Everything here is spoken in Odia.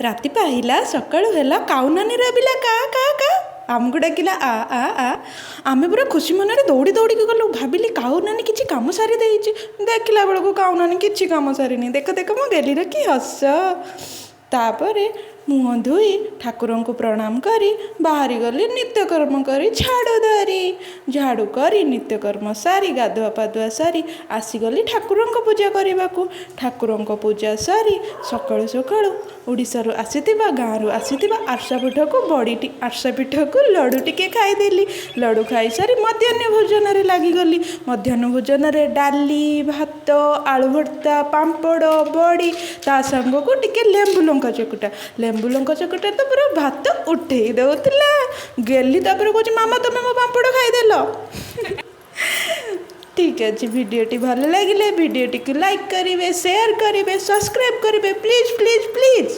ରାତି ପାହିଲା ସକାଳୁ ହେଲା କାଉନାନୀ ରାବିଲା କା କା କା ଆମକୁ ଡାକିଲା ଆ ଆ ଆ ଆମେ ପୁରା ଖୁସି ମନରେ ଦୌଡ଼ି ଦୌଡ଼ିକି ଗଲୁ। ଭାବିଲି କାଉନାନୀ କିଛି କାମ ସାରି ଦେଇଛି, ଦେଖିଲା ବେଳକୁ କାଉନାନୀ କିଛି କାମ ସାରିନି। ଦେଖ ଦେଖ ମୋ ଗେଲିର କି ହସ। ତାପରେ ମୁହଁ ଧୋଇ ଠାକୁରଙ୍କୁ ପ୍ରଣାମ କରି ବାହାରି ଗଲି ନିତ୍ୟକର୍ମ କରି ଝାଡ଼ୁ ଧରି। ଝାଡ଼ୁ କରି ନିତ୍ୟକର୍ମ ସାରି ଗାଧୁଆ ପାଧୁଆ ସାରି ଆସିଗଲି ଠାକୁରଙ୍କ ପୂଜା କରିବାକୁ। ଠାକୁରଙ୍କ ପୂଜା ସାରି ସକାଳୁ ସକାଳୁ ଓଡ଼ିଶାରୁ ଆସିଥିବା ଗାଁରୁ ଆସିଥିବା ଆରସା ପିଠାକୁ ଲଡ଼ୁ ଟିକେ ଖାଇଦେଲି। ଲଡ଼ୁ ଖାଇସାରି ମଧ୍ୟାହ୍ନ ଭୋଜନରେ ଲାଗିଗଲି। ମଧ୍ୟାହ୍ନ ଭୋଜନରେ ଡାଲି, ଭାତ, ଆଳୁ ଭର୍ତ୍ତା, ପାମ୍ପଡ଼, ବଡ଼ି, ତା ସାଙ୍ଗକୁ ଟିକେ ଲେମ୍ବୁ ଲଙ୍କା ଚକଟା। ଲେମ୍ବୁ ଲଙ୍କା ଚକଟା ତ ପୁରା ଭାତ ଉଠେଇ ଦେଉଥିଲା। ଗେଲି ତାପରେ କହୁଛି ମାମା ତମେ ମୋ ପାମ୍ପଡ଼ ଖାଇଦେଲ। ଠିକ୍ ଅଛି, ଭିଡ଼ିଓଟି ଭଲ ଲାଗିଲେ ଭିଡ଼ିଓଟିକୁ ଲାଇକ୍ କରିବେ, ସେୟାର କରିବେ, ସବସ୍କ୍ରାଇବ୍ କରିବେ, ପ୍ଲିଜ୍ ପ୍ଲିଜ୍ ପ୍ଲିଜ୍।